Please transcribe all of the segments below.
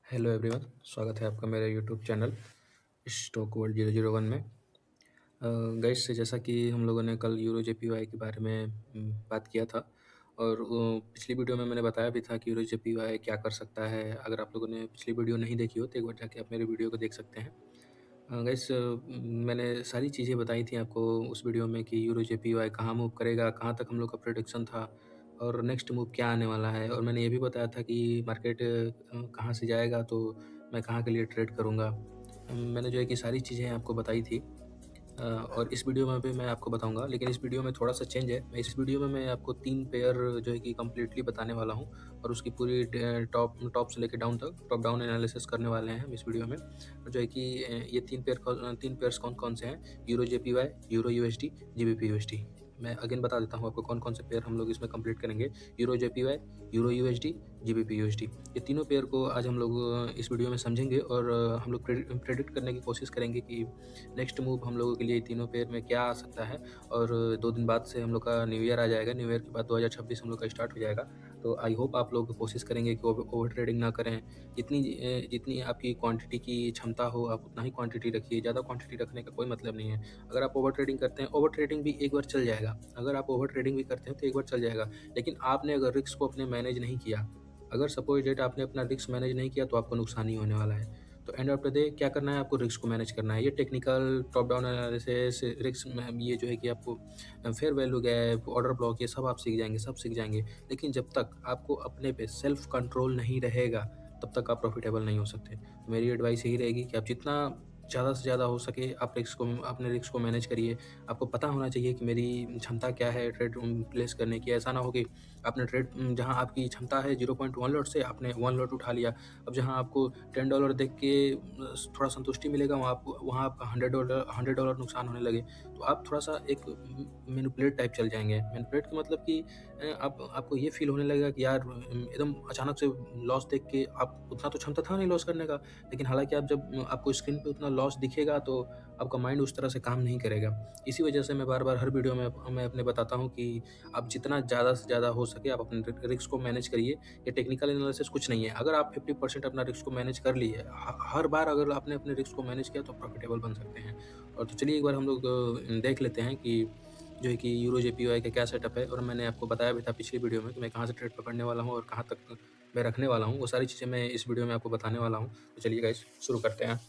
Hello everyone, स्वागत है आपका मेरे यूट्यूब चैनल स्टॉक वर्ल्ड 001 में। गाइस, जैसा कि हम लोगों ने कल यूरो जेपीवाई के बारे में बात किया था और पिछली वीडियो में मैंने बताया भी था कि यूरो जेपीवाई क्या कर सकता है। अगर आप लोगों ने पिछली वीडियो नहीं देखी हो तो एक बार जाके आप मेरे वीडियो को देख सकते हैं। गाइस, मैंने सारी चीज़ें बताई थी आपको उस वीडियो में कि यूरो जेपीवाई कहाँ मूव करेगा, कहाँ तक हम लोग का प्रेडिक्शन था और नेक्स्ट मूव क्या आने वाला है। और मैंने ये भी बताया था कि मार्केट कहाँ से जाएगा तो मैं कहाँ के लिए ट्रेड करूँगा। मैंने जो है कि सारी चीज़ें आपको बताई थी। और इस वीडियो में भी मैं आपको बताऊँगा, लेकिन इस वीडियो में थोड़ा-सा चेंज है। इस वीडियो में मैं आपको 3 पेयर जो है कि कंप्लीटली बताने वाला हूँ और उसकी पूरी टॉप टॉप से लेके डाउन तक टॉप डाउन एनालिसिस करने वाले हैं हम इस वीडियो में। और जो है कि ये 3 पेयर्स कौन-कौन से हैं, euro JPY, euro USD, GBP USD. मैं अगेन बता देता हूँ आपको कौन-कौन से पेयर हम लोग इसमें कंप्लीट करेंगे। Euro JPY, euro USD, GBP USD. ये तीनों पेयर को आज हम लोग इस वीडियो में समझेंगे और हम लोग प्रेडिक्ट करने की कोशिश करेंगे कि नेक्स्ट मूव हम लोगों के लिए तीनों पेयर में क्या आ सकता है। और 2 दिन बाद से हम लोग का न्यू ईयर आ जाएगा। न्यू ईयर के बाद 2026 हम लोग का स्टार्ट हो जाएगा। तो आई होप आप लोग कोशिश करेंगे कि ओवर ट्रेडिंग ना करें। जितनी आपकी क्वांटिटी की क्षमता हो आप उतना ही क्वांटिटी रखिए। ज़्यादा क्वांटिटी रखने का कोई मतलब नहीं है। अगर आप ओवर ट्रेडिंग करते हैं, ओवर ट्रेडिंग भी एक बार चल जाएगा। अगर आप ओवर ट्रेडिंग भी करते हैं तो एक बार चल जाएगा। लेकिन आपने अगर रिस्क को अपने मैनेज नहीं किया, अगर सपोज डेट आपने अपना रिस्क मैनेज नहीं किया तो आपको नुकसान ही होने वाला है। तो एंड ऑफ द डे क्या करना है, आपको रिस्क को मैनेज करना है। ये technical top down analysis risk में ये जो है कि आपको fair value gap, order block, ये सब आप सीख जाएंगे, सब सीख जाएंगे। लेकिन जब तक आपको अपने पे सेल्फ कंट्रोल नहीं रहेगा तब तक आप प्रॉफिटेबल नहीं हो सकते। तो मेरी एडवाइस यही रहेगी कि आप जितना ज़्यादा से ज़्यादा हो सके आप अपने रिस्क को मैनेज करिए। आपको पता होना चाहिए कि मेरी क्षमता क्या है ट्रेड प्लेस करने की। ऐसा ना हो कि आपने ट्रेड जहाँ आपकी क्षमता है 0.1 लॉट से आपने 1 लॉट उठा लिया। अब जहाँ आपको $10 देख के थोड़ा संतुष्टि मिलेगा, वहाँ आपका $100 नुकसान होने लगे तो आप थोड़ा-सा एक मैनिपुलेट टाइप चल जाएँगे। मैनिपुलेट का मतलब कि आपको ये फ़ील होने लगेगा कि यार एकदम अचानक से लॉस देख के आप उतना तो क्षमता था नहीं लॉस करने का, लेकिन हालाँकि आप जब आपको स्क्रीन पे उतना लॉस दिखेगा तो आपका माइंड उस तरह से काम नहीं करेगा। इसी वजह से मैं बार-बार हर वीडियो में मैं अपने बताता हूँ कि आप जितना ज़्यादा से ज़्यादा हो सके आप अपने रिस्क को मैनेज करिए। ये टेक्निकल एनालिसिस कुछ नहीं है। अगर आप 50% अपना रिस्क को मैनेज कर लिए, हर बार अगर आपने अपने रिस्क को मैनेज किया तो प्रॉफिटेबल बन सकते हैं। और तो चलिए एक बार हम लोग देख लेते हैं कि जो है कि यूरो जेपीवाई का क्या सेटअप है। और मैंने आपको बताया भी था पिछली वीडियो में कि मैं कहाँ से ट्रेड पकड़ने वाला हूँ और कहाँ तक मैं रखने वाला हूँ। वो सारी चीज़ें मैं इस वीडियो में आपको बताने वाला हूँ। तो चलिए गाइस शुरू करते हैं।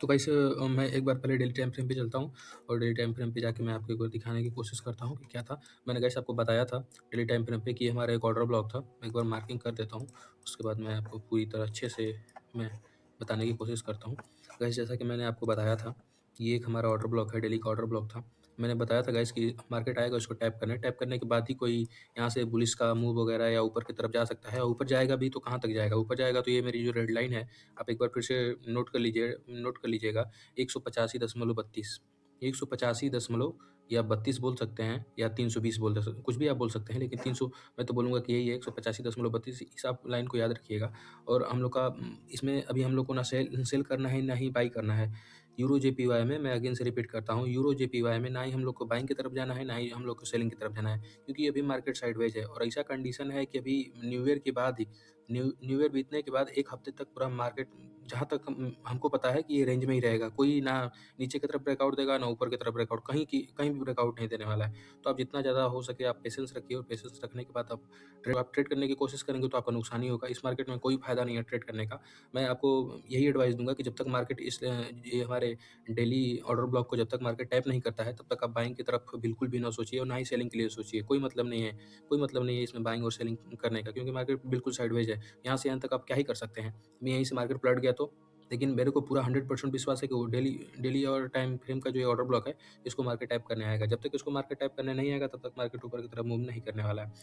तो गाइस, मैं एक बार पहले डेली टाइम फ्रेम पे चलता हूँ और डेली टाइम फ्रेम पे जाके मैं आपको एक बार दिखाने की कोशिश करता हूँ कि क्या था। मैंने गाइस आपको बताया था डेली टाइम फ्रेम पे कि हमारा एक ऑर्डर ब्लॉक था। मैं एक बार मार्किंग कर देता हूँ, उसके बाद मैं आपको पूरी तरह अच्छे से मैं बताने की कोशिश करता हूँ। गाइस, जैसा कि मैंने आपको बताया था, ये एक हमारा ऑर्डर ब्लॉक है, डेली का ऑर्डर ब्लॉक था। मैंने बताया था गाइस कि मार्केट आएगा, उसको टैप करना है। टैप करने के बाद ही कोई यहाँ से बुलिश का मूव वगैरह या ऊपर की तरफ जा सकता है। और ऊपर जाएगा भी तो कहाँ तक जाएगा? ऊपर जाएगा तो ये मेरी जो रेड लाइन है, आप एक बार फिर से नोट कर लीजिएगा। 185.32, 185 या 32 बोल सकते हैं या 320 बोल सकते हैं, कुछ भी आप बोल सकते हैं, लेकिन 300 मैं तो बोलूँगा कि यही है। 185.32 इस आप लाइन को याद रखिएगा। और हम लोग का इसमें अभी हम लोग को ना सेल करना है ना ही बाई करना है। यूरो जेपीवाई में मैं अगेन से रिपीट करता हूँ, यूरो जेपीवाई में ना ही हम लोग को बाइंग की तरफ जाना है, ना ही हम लोग को सेलिंग की तरफ जाना है, क्योंकि अभी मार्केट साइडवेज है। और ऐसा कंडीशन है कि अभी न्यू ईयर के बाद ही न्यू ईयर बीतने के बाद 1 हफ्ते तक पूरा मार्केट, जहाँ तक हमको पता है कि ये रेंज में ही रहेगा। कोई ना नीचे की तरफ ब्रेकआउट देगा, ना ऊपर की तरफ ब्रेकआउट, कहीं भी ब्रेकआउट नहीं देने वाला है। तो आप जितना ज़्यादा हो सके आप पेशेंस रखिए और पेशेंस रखने के बाद आप ट्रेड करने की कोशिश करेंगे तो आपका नुकसान ही होगा। इस मार्केट में कोई फ़ायदा नहीं है ट्रेड करने का। मैं आपको यही एडवाइस दूँगा कि जब तक मार्केट ये हमारे डेली ऑर्डर ब्लॉक को जब तक मार्केट टैप नहीं करता है, तब तक आप बाइंग की तरफ बिल्कुल भी ना सोचिए और ना ही सेलिंग के लिए सोचिए। कोई मतलब नहीं है इसमें बाइंग और सेलिंग करने का, क्योंकि मार्केट बिल्कुल साइडवेज है। यहाँ से यहाँ तक आप क्या ही कर सकते हैं। मैं यहीं से मार्केट पलट गया तो, लेकिन मेरे को पूरा 100% विश्वास है कि वो डेली डेली और टाइम फ्रेम का जो ये ऑर्डर ब्लॉक है, इसको मार्केट टैप करने आएगा। जब तक इसको मार्केट टैप करने नहीं आएगा तब तक मार्केट ऊपर की तरफ मूव नहीं करने वाला है।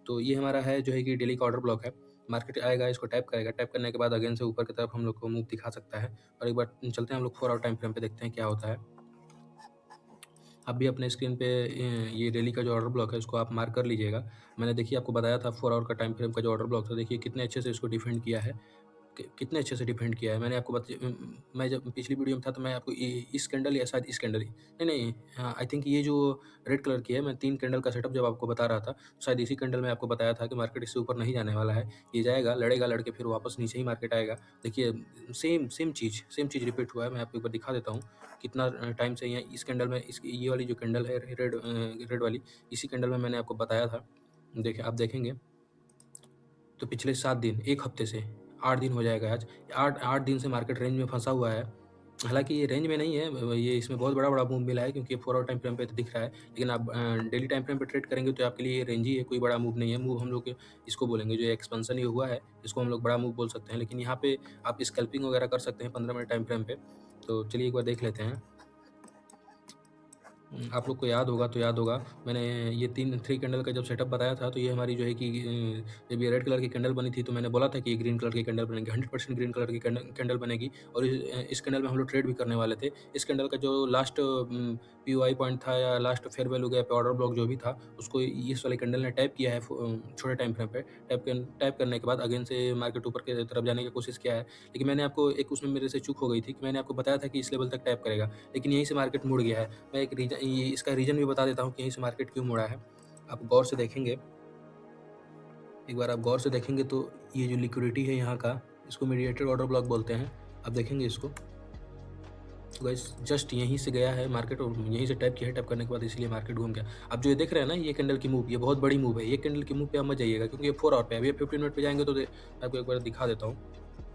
तो ये हमारा है जो है कि डेली का ऑर्डर ब्लॉक है। मार्केट आएगा, इसको टैप करेगा, टैप करने के बाद अगेन से ऊपर की तरफ हम लोग को मूव दिखा सकता है। और एक बार चलते हैं हम लोग 4 आवर टाइम फ्रेम पे, देखते हैं क्या होता है। आप भी अपने स्क्रीन पे ये डेली का जो ऑर्डर ब्लॉक है इसको आप मार्क कर लीजिएगा। मैंने देखिए आपको बताया था 4 आवर का टाइम फ्रेम का जो ऑर्डर ब्लॉक था, देखिए कितने अच्छे से इसको डिफेंड किया है। कितने अच्छे से डिफेंड किया है। मैंने आपको मैं जब पिछली वीडियो में था तो मैं आपको इस कैंडल या शायद इस कैंडल नहीं नहीं, हाँ आई थिंक ये जो रेड कलर की है, मैं 3 कैंडल का सेटअप जब आपको बता रहा था, शायद इसी कैंडल में आपको बताया था कि मार्केट इससे ऊपर नहीं जाने वाला है। ये जाएगा, लड़ेगा, लड़ के फिर वापस नीचे ही मार्केट आएगा। देखिए सेम चीज़ रिपीट हुआ है। मैं आपको एक बार दिखा देता हूँ कितना टाइम से यहाँ इस कैंडल में ये वाली जो कैंडल है रेड वाली, इसी कैंडल में मैंने आपको बताया था। देखिए आप देखेंगे तो पिछले 7 दिन, 1 हफ्ते से 8 दिन हो जाएगा आज। 8 दिन से मार्केट रेंज में फँसा हुआ है। हालाँकि ये रेंज में नहीं है, ये इसमें बहुत बड़ा-बड़ा मूव मिला है क्योंकि ये 4 आवर टाइम फ्रेम पे तो दिख रहा है। लेकिन आप डेली टाइम फ्रेम पे ट्रेड करेंगे तो आपके लिए ये रेंज ही है, कोई बड़ा मूव नहीं है। मूव हम लोग इसको बोलेंगे, जो एक्सपेंशन ये हुआ है, इसको हम लोग बड़ा मूव बोल सकते हैं। लेकिन यहाँ पे आप स्कैल्पिंग वगैरह कर सकते हैं 15 मिनट टाइम फ्रेम पे। तो चलिए एक बार देख लेते हैं। आप लोग को याद होगा तो याद होगा, मैंने ये 3 कैंडल का जब सेटअप बताया था, तो ये हमारी जो है कि जब ये रेड कलर की कैंडल बनी थी तो मैंने बोला था कि ये ग्रीन कलर की कैंडल बनेगी, 100% ग्रीन कलर की कैंडल बनेगी। और इस कैंडल में हम लोग ट्रेड भी करने वाले थे। इस कैंडल का जो लास्ट पीओआई पॉइंट था या last fair value gap order block जो भी था, उसको इस वाले कैंडल ने टैप किया है छोटे टाइम फ्रेम पे। टैप करने के बाद अगेन से मार्केट ऊपर की तरफ जाने की कोशिश किया है। लेकिन मैंने आपको एक उसमें मेरे से चूक हो गई थी कि मैंने आपको बताया था कि इस लेवल तक टैप करेगा, लेकिन यहीं से मार्केट मुड़ गया है। मैं एक इसका रीज़न भी बता देता हूँ कि यहीं से मार्केट क्यों मुड़ा है। आप गौर से देखेंगे, एक बार आप गौर से देखेंगे तो ये जो लिक्विडिटी है यहाँ का, इसको मीडिएटेड ऑर्डर ब्लॉक बोलते हैं। आप देखेंगे इसको, तो गाइस जस्ट यहीं से गया है मार्केट और यहीं से टैप किया है। टैप करने के बाद इसलिए मार्केट घूम गया। आप जो ये देख रहे हैं ना, ये कैंडल की मूव, ये बहुत बड़ी मूव है। ये कैंडल की मूव पे आप मत जाइएगा क्योंकि ये 4 आवर पे है। अभी 15 मिनट पे जाएंगे तो मैं आपको एक बार दिखा देता हूँ।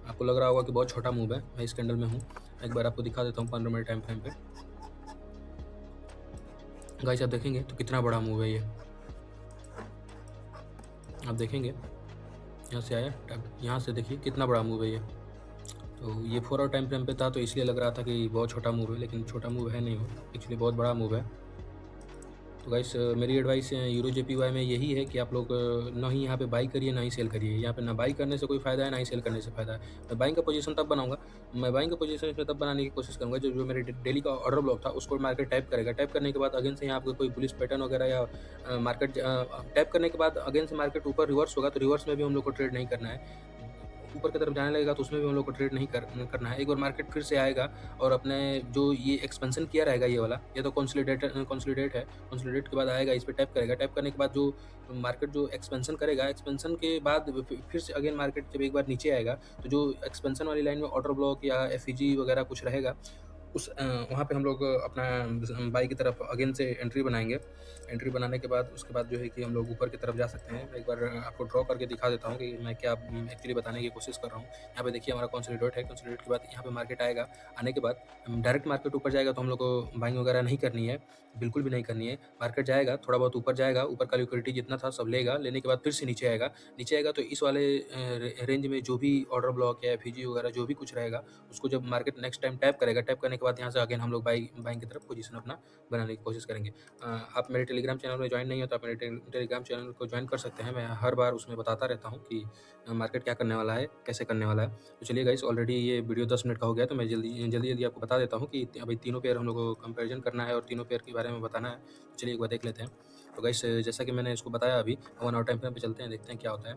आपको लग रहा होगा कि बहुत छोटा मूव है, मैं इस कैंडल में हूँ। एक बार आपको दिखा देता हूँ 15 मिनट टाइम फ्रेम पे। गाइस आप देखेंगे तो कितना बड़ा मूव है ये। आप देखेंगे यहाँ से आया टैप, यहाँ से देखिए कितना बड़ा मूव है ये। तो ये 4 आवर टाइम फ्रेम पे था तो इसलिए लग रहा था कि बहुत छोटा मूव है, लेकिन छोटा मूव है नहीं, वो एक्चुअली बहुत बड़ा मूव है। तो गाइस मेरी एडवाइस यूरो जेपीवाई में यही है कि आप लोग ना ही यहाँ पे बाई करिए ना ही सेल करिए। यहाँ पे ना बाई करने से कोई फ़ायदा है, ना ही सेल करने से फ़ायदा है। मैं बाइंग का पोजीशन तब बनाऊंगा, मैं बाइंग का पोजीशन इसमें तब बनाने की कोशिश करूँगा जो जो मेरे डेली का ऑर्डर ब्लॉक था उसको मार्केट टैप करेगा। टैप करने के बाद अगेन से यहाँ आपको कोई बुलिश पैटर्न वगैरह या मार्केट टैप करने के बाद अगेन से मार्केट ऊपर रिवर्स होगा तो रिवर्स में भी हम लोग को ट्रेड नहीं करना है। ऊपर की तरफ जाने लगेगा तो उसमें भी हम लोग को ट्रेड नहीं करना है। एक बार मार्केट फिर से आएगा और अपने जो ये एक्सपेंशन किया रहेगा, ये तो कंसोलिडेट है, कंसोलिडेट के बाद आएगा, इस पे टैप करेगा। टैप करने के बाद जो मार्केट जो एक्सपेंशन करेगा, एक्सपेंशन के बाद फिर से अगेन मार्केट जब एक बार नीचे आएगा तो जो एक्सपेंशन वाली लाइन में ऑर्डर ब्लॉक या एफईजी वगैरह कुछ रहेगा, वहाँ पे हम लोग अपना बाई की तरफ अगेन से एंट्री बनाएंगे। एंट्री बनाने के बाद उसके बाद जो है कि हम लोग ऊपर की तरफ जा सकते हैं। एक बार आपको ड्रॉ करके दिखा देता हूँ कि मैं क्या एक्चुअली बताने की कोशिश कर रहा हूँ। यहाँ पे देखिए हमारा कंसोलिडेट है, कंसोलिडेट के बाद यहाँ पे मार्केट आएगा। आने के बाद डायरेक्ट मार्केट ऊपर जाएगा तो हम लोग को बाइंग वगैरह नहीं करनी है, बिल्कुल भी नहीं करनी है। मार्केट जाएगा, थोड़ा बहुत ऊपर जाएगा, ऊपर का लिक्विडिटी जितना था सब लेगा, लेने के बाद फिर से नीचे आएगा। नीचे आएगा तो इस वाले रेंज में जो भी ऑर्डर ब्लॉक या एफईजी वगैरह जो भी कुछ रहेगा, उसको जब मार्केट नेक्स्ट टाइम टैप करेगा, टैप करने के बाद यहाँ से अगेन हम लोग बाइंग की तरफ पोजीशन अपना बनाने की कोशिश करेंगे। आप मेरे टेलीग्राम चैनल में ज्वाइन नहीं हो तो आप मेरे टेलीग्राम चैनल को ज्वाइन कर सकते हैं। मैं हर बार उसमें बताता रहता हूँ कि मार्केट क्या करने वाला है, कैसे करने वाला है। तो चलिए गाइस, ऑलरेडी ये वीडियो 10 मिनट का हो गया तो मैं जल्दी आपको बता देता हूँ कि अभी तीनों पेयर हम लोग को कंपेरिजन करना है और तीनों पेयर के बारे में बताना है। तो चलिए एक बार देख लेते हैं। तो गाइस जैसा कि मैंने इसको बताया, अभी 1 आवर टाइम फ्रेम पे चलते हैं, देखते हैं क्या होता है।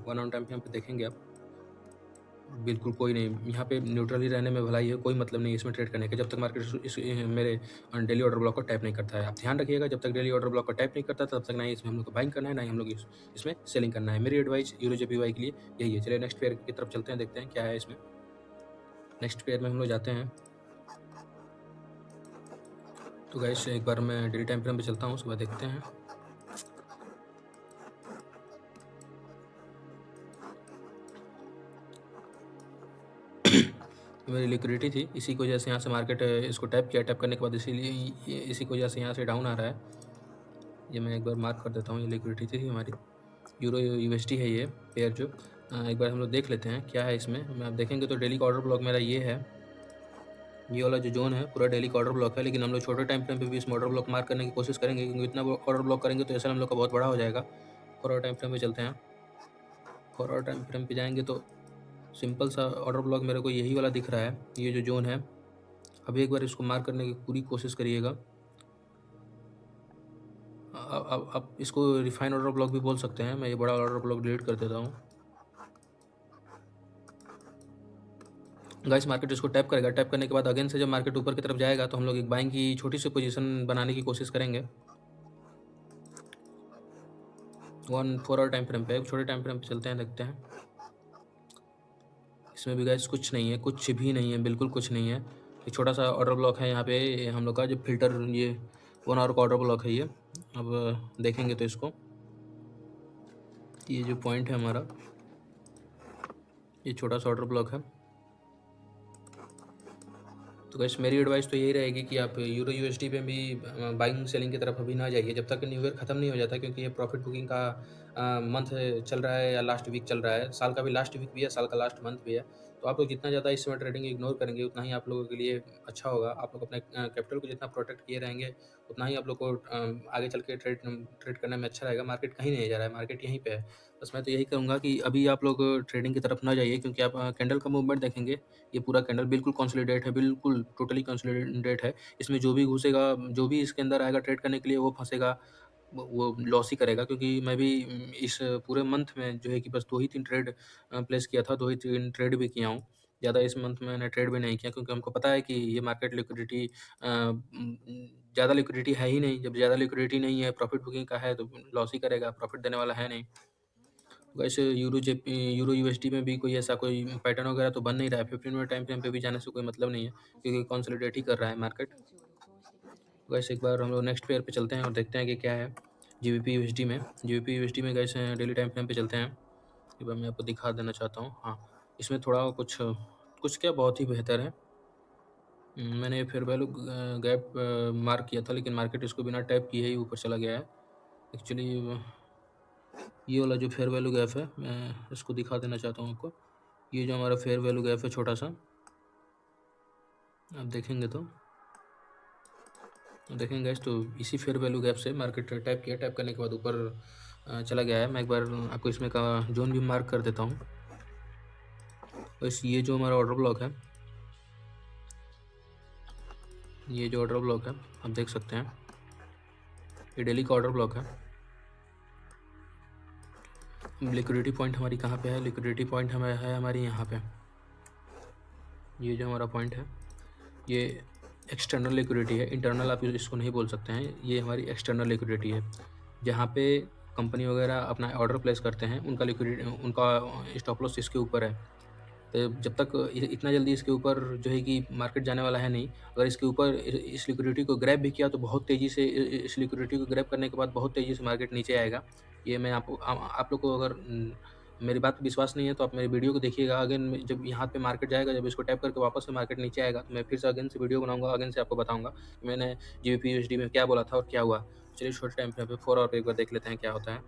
1 आवर टाइम फ्रेम पे देखेंगे आप, बिल्कुल कोई नहीं, यहाँ पे न्यूट्रल ही रहने में भलाई है, कोई मतलब नहीं इसमें ट्रेड करने का जब तक मार्केट मेरे डेली ऑर्डर ब्लॉक को टैप नहीं करता है। आप ध्यान रखिएगा, जब तक डेली ऑर्डर ब्लॉक को टैप नहीं करता तब तक ना ही इसमें हम लोग को बाइंग करना है, ना ही हम लोग इसमें सेलिंग करना है। मेरी एडवाइस यूरो जेपीवाई के लिए यही है। चलिए नेक्स्ट पेयर की तरफ चलते हैं, देखते हैं क्या है इसमें। नेक्स्ट पेयर में हम लोग जाते हैं। तो गाइस एक बार मैं डेली टाइम फ्रेम पे चलता हूँ, उसके बाद देखते हैं। मेरी लिक्विडिटी थी, इसी की वजह से यहाँ से मार्केट इसको टैप किया। टैप करने के बाद इसीलिए इसी की वजह से यहाँ से डाउन आ रहा है। ये मैं एक बार मार्क कर देता हूँ, ये लिक्विडिटी थी हमारी। यूरो यूएसडी है ये पेयर जो। एक बार हम लोग देख लेते हैं क्या है इसमें। आप देखेंगे तो डेली का ऑर्डर ब्लॉक मेरा ये है, ये वाला जो जोन है पूरा डेली का ऑर्डर ब्लॉक है। लेकिन हम लोग छोटे टाइम फ्रेम पे भी इस ऑर्डर ब्लॉक मार्क करने की कोशिश करेंगे, क्योंकि इतना ऑर्डर ब्लॉक करेंगे तो ऐसा हम लोग का बहुत बड़ा हो जाएगा। 4 आवर टाइम फ्रेम पे चलते हैं। 4 आवर टाइम फ्रेम पे जाएंगे तो सिंपल सा ऑर्डर ब्लॉक मेरे को यही वाला दिख रहा है, ये जो जोन है। अभी एक बार इसको मार्क करने की पूरी कोशिश करिएगा। अब इसको रिफाइन ऑर्डर ब्लॉक भी बोल सकते हैं। मैं ये बड़ा ऑर्डर ब्लॉक डिलीट कर देता हूँ। गाइस मार्केट इसको टैप करेगा, टैप करने के बाद अगेन से जब मार्केट ऊपर की तरफ जाएगा तो हम लोग एक बाइंग की छोटी सी पोजीशन बनाने की कोशिश करेंगे 1 4 आवर टाइम फ्रेम पे। छोटे टाइम फ्रेम पे चलते हैं, देखते हैं। इसमें भी गाइस कुछ नहीं है, कुछ भी नहीं है, बिल्कुल कुछ नहीं है। एक छोटा सा ऑर्डर ब्लॉक है यहाँ पे हम लोग का, जो फिल्टर, ये 1 आवर का ऑर्डर ब्लॉक है ये। अब देखेंगे तो इसको, ये जो पॉइंट है हमारा, ये छोटा सा ऑर्डर ब्लॉक है। तो गाइस मेरी एडवाइस तो यही रहेगी कि आप यूरो यूएसडी पे भी बाइंग सेलिंग की तरफ अभी ना जाइए जब तक न्यू ईयर ख़त्म नहीं हो जाता, क्योंकि ये प्रॉफिट बुकिंग का मंथ चल रहा है या लास्ट वीक चल रहा है। साल का भी लास्ट वीक भी है, साल का लास्ट मंथ भी है। तो आप लोग जितना ज़्यादा इस समय ट्रेडिंग इग्नोर करेंगे उतना ही आप लोगों के लिए अच्छा होगा। आप लोग अपने कैपिटल को जितना प्रोटेक्ट किए रहेंगे उतना ही आप लोग को आगे चल के ट्रेड ट्रेड करने में अच्छा रहेगा। मार्केट कहीं नहीं जा रहा है, मार्केट यहीं पे है। बस मैं तो यही कहूँगा कि अभी आप लोग ट्रेडिंग की तरफ ना जाइए, क्योंकि आप कैंडल का मूवमेंट देखेंगे, ये पूरा कैंडल बिल्कुल कंसोलिडेट है, बिल्कुल टोटली कंसोलिडेट है। इसमें जो भी घुसेगा, जो भी इसके अंदर आएगा ट्रेड करने के लिए, वो फँसेगा, वो लॉस ही करेगा। क्योंकि मैं भी इस पूरे मंथ में जो है कि बस 2 ही 3 ट्रेड प्लेस किया था, 2 ही 3 ट्रेड भी किया हूँ। ज़्यादा इस मंथ में मैंने ट्रेड भी नहीं किया, क्योंकि हमको पता है कि ये मार्केट लिक्विडिटी ज़्यादा लिक्विडिटी है ही नहीं। जब ज़्यादा लिक्विडिटी नहीं है, प्रॉफिट बुकिंग का है, तो लॉस ही करेगा, प्रॉफिट देने वाला है नहीं। वैसे यूरो यूएसडी में भी कोई ऐसा कोई पैटर्न वगैरह तो बन नहीं रहा है। 15 मिनट टाइम फ्रेम पे भी जाने से कोई मतलब नहीं है, क्योंकि कंसोलिडेट ही कर रहा है मार्केट। वैसे एक बार हम लोग नेक्स्ट पेयर पे चलते हैं और देखते हैं कि क्या है जीबीपी यूएसडी में। जीबीपी यूएसडी में गए डेली टाइम फ्रेम पे चलते हैं। एक बार मैं आपको दिखा देना चाहता हूँ। हाँ, इसमें थोड़ा कुछ कुछ क्या बहुत ही बेहतर है। मैंने फेयर वैल्यू गैप मार्क किया था, लेकिन मार्केट इसको बिना टैप किए ही ऊपर चला गया है। एक्चुअली ये वाला जो फेयर वैल्यू गैप है, मैं इसको दिखा देना चाहता हूँ आपको। ये जो हमारा फेयर वैल्यू गैप है छोटा सा, आप देखेंगे तो देखेंगे तो इसी फेयर वैल्यू गैप से मार्केट टैप किया, टैप करने के बाद ऊपर चला गया है। मैं एक बार आपको इसमें का जोन भी मार्क कर देता हूँ। बस ये जो हमारा ऑर्डर ब्लॉक है, ये जो ऑर्डर ब्लॉक है आप देख सकते हैं, ये डेली का ऑर्डर ब्लॉक है। लिक्विडिटी पॉइंट हमारी कहाँ पे है? लिक्विडिटी पॉइंट हमें है हमारी यहाँ पे। ये जो हमारा पॉइंट है, ये एक्सटर्नल लिक्विडिटी है, इंटरनल आप इसको नहीं बोल सकते हैं। ये हमारी एक्सटर्नल लिक्विडिटी है, जहाँ पे कंपनी वगैरह अपना ऑर्डर प्लेस करते हैं, उनका लिक्विडिटी, उनका स्टॉप लॉस इसके ऊपर है। तो जब तक इतना जल्दी इसके ऊपर जो है कि मार्केट जाने वाला है नहीं। अगर इसके ऊपर इस लिक्विडिटी को ग्रैब भी किया तो बहुत तेज़ी से, इस लिक्विडिटी को ग्रैब करने के बाद बहुत तेज़ी से मार्केट नीचे आएगा। ये मैं आपको आप लोग को अगर मेरी बात पे विश्वास नहीं है तो आप मेरी वीडियो को देखिएगा। अगेन जब यहाँ पे मार्केट जाएगा, जब इसको टैप करके वापस से मार्केट नीचे आएगा, तो मैं फिर से अगेन से वीडियो बनाऊंगा, अगेन से आपको बताऊंगा कि मैंने जीबीपी यूएसडी में क्या बोला था और क्या हुआ। चलिए छोटे टाइम पे 4 आवर पे एक बार देख लेते हैं क्या होता है।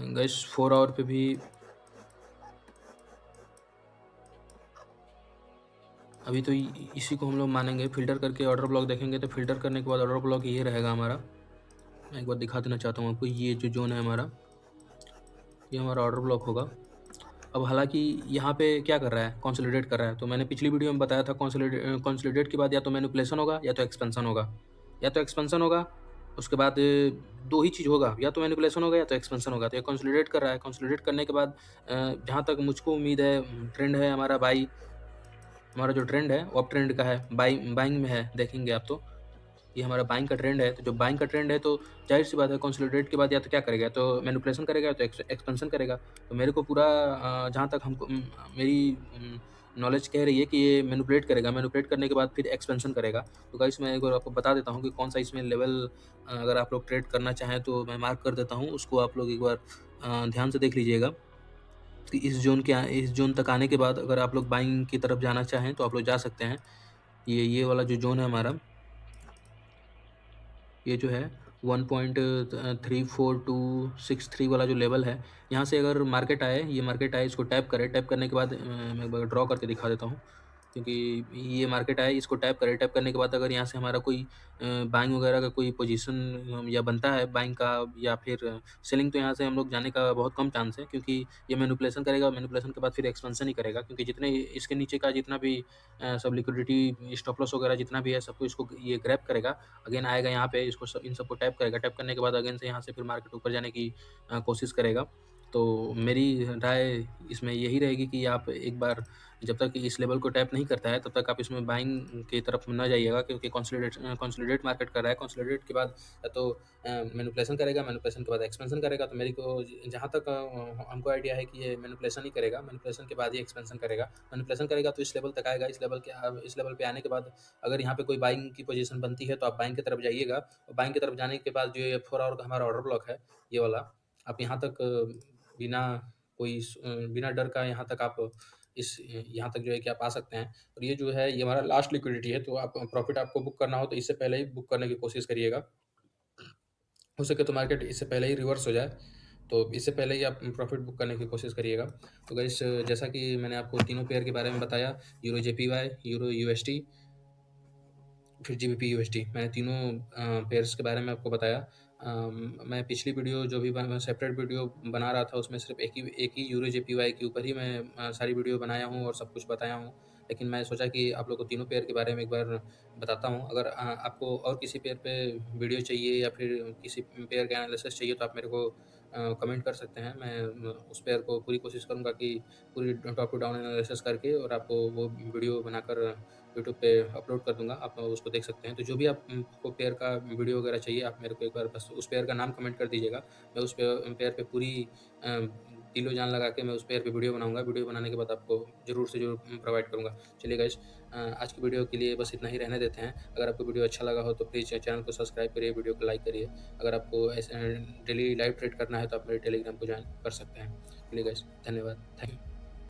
गाइस 4 आवर पे भी अभी तो इसी को हम लोग मानेंगे। फ़िल्टर करके ऑर्डर ब्लॉक देखेंगे तो फ़िल्टर करने के बाद ऑर्डर ब्लॉक ये रहेगा हमारा। मैं एक बार दिखा देना चाहता हूँ आपको, ये जो जोन है हमारा, ये हमारा ऑर्डर ब्लॉक होगा। अब हालांकि यहाँ पे क्या कर रहा है, कंसोलिडेट कर रहा है। तो मैंने पिछली वीडियो में बताया था कंसोलिडेट के बाद या तो मैनिपुलेशन होगा या तो एक्सपेंशन होगा। या तो एक्सपेंशन होगा, उसके बाद 2 ही चीज़ होगा, या तो मैनिपुलेशन होगा या तो एक्सपेंशन होगा। तो ये कंसोलिडेट कर रहा है, कंसोलिडेट करने के बाद जहाँ तक मुझको उम्मीद है, ट्रेंड है हमारा बाई, हमारा जो ट्रेंड है वो अप ट्रेंड का है, बाइंग में है। देखेंगे आप तो ये हमारा बाइंग का ट्रेंड है। तो जो बाइंग का ट्रेंड है, तो जाहिर सी बात है कंसोलिडेट के बाद या तो क्या करेगा, तो मैनिपुलेशन करेगा या तो एक्सपेंशन करेगा। तो मेरे को पूरा जहाँ तक हमको मेरी नॉलेज कह रही है कि ये मैनिपुलेट करेगा, मैनिपुलेट करने के बाद फिर एक्सपेंशन करेगा। तो गाइस मैं एक बार आपको बता देता हूँ कि कौन सा इसमें लेवल अगर आप लोग ट्रेड करना चाहें तो मैं मार्क कर देता हूँ, उसको आप लोग एक बार ध्यान से देख लीजिएगा कि इस जोन तक आने के बाद अगर आप लोग बाइंग की तरफ जाना चाहें तो आप लोग जा सकते हैं। ये वाला जो जोन है हमारा, ये जो है 1.34263 वाला जो लेवल है, यहाँ से अगर मार्केट आए, ये मार्केट आए, इसको टैप करे, टैप करने के बाद मैं एक बार ड्रॉ करके दिखा देता हूँ। क्योंकि ये मार्केट आए, इसको टैप करें, टैप करने के बाद अगर यहाँ से हमारा कोई बाइंग वगैरह का कोई पोजीशन या बनता है बाइंग का या फिर सेलिंग, तो यहाँ से हम लोग जाने का बहुत कम चांस है। क्योंकि ये मैनिपुलेशन करेगा, मैनिपुलेशन के बाद फिर एक्सपेंशन ही करेगा। क्योंकि जितने इसके नीचे का जितना भी सब लिक्विडिटी, स्टॉप लॉस वगैरह जितना भी है, सबको इसको ये ग्रैब करेगा, अगेन आएगा यहाँ पे, इसको इन सबको टैप करेगा। टैप करने के बाद अगेन से यहाँ से फिर मार्केट ऊपर जाने की कोशिश करेगा। तो मेरी राय इसमें यही रहेगी कि आप एक बार जब तक इस लेवल को टैप नहीं करता है, तब तक आप इसमें बाइंग की तरफ ना जाइएगा, क्योंकि कंसोलिडेट मार्केट कर रहा है। कंसोलिडेट के बाद तो मैनिपुलेशन करेगा, मैनिपुलेशन के बाद एक्सपेंशन करेगा। तो मेरे को जहाँ तक हमको आइडिया है कि ये मैनिपुलेशन ही करेगा, मैनिपुलेशन के बाद ही एक्सपेंशन करेगा। मैनिपुलेशन करेगा तो इस लेवल तक आएगा, इस लेवल पे आने के बाद अगर यहाँ पे कोई बाइंग की पोजीशन बनती है, तो आप बाइंग की तरफ जाइएगा। और बाइंग की तरफ जाने के बाद जो ये 4 आवर का हमारा ऑर्डर ब्लॉक है, ये वाला, आप यहाँ तक बिना बिना डर का यहाँ तक आप यहाँ तक जो है कि आप आ सकते हैं। और ये जो है, ये हमारा लास्ट लिक्विडिटी है, तो आप प्रॉफिट आपको बुक करना हो तो इससे पहले ही बुक करने की कोशिश करिएगा। हो सके तो मार्केट इससे पहले ही रिवर्स हो जाए, तो इससे पहले ही आप प्रॉफिट बुक करने की कोशिश करिएगा। तो गाइस, जैसा कि मैंने आपको तीनों पेयर के बारे में बताया, यूरो जेपीवाई, यूरो यूएसटी, फिर जीबीपी यूएसडी, मैंने तीनों पेयर्स के बारे में आपको बताया। मैं पिछली वीडियो जो भी मैं सेपरेट वीडियो बना रहा था, उसमें सिर्फ एक ही यूरो जेपीवाई के ऊपर ही मैं सारी वीडियो बनाया हूँ और सब कुछ बताया हूँ। लेकिन मैं सोचा कि आप लोग को तीनों पेयर के बारे में एक बार बताता हूँ। अगर आपको और किसी पेयर पे वीडियो चाहिए या फिर किसी पेयर का एनालिसिस चाहिए, तो आप मेरे को कमेंट कर सकते हैं। मैं उस पेयर को पूरी कोशिश करूँगा कि पूरी टॉप टू डाउन एनालिसिस करके और आपको वो वीडियो बनाकर यूट्यूब पे अपलोड कर दूँगा, आप उसको देख सकते हैं। तो जो भी आपको पेयर का वीडियो वगैरह चाहिए, आप मेरे को एक बार बस उस पेयर का नाम कमेंट कर दीजिएगा। मैं उस पेयर पे पूरी दिलो जान लगा के मैं उस पेयर पे वीडियो बनाऊँगा। वीडियो बनाने के बाद आपको ज़रूर से ज़रूर प्रोवाइड करूँगा। चलिए गाइस, आज की वीडियो के लिए बस इतना ही रहने देते हैं। अगर आपको वीडियो अच्छा लगा हो तो प्लीज़ चैनल को सब्सक्राइब करिए, वीडियो को लाइक करिए। अगर आपको ऐसे डेली लाइव ट्रेड करना है, तो आप मेरे टेलीग्राम को ज्वाइन कर सकते हैं। चलिए गाइस, धन्यवाद। Thank you.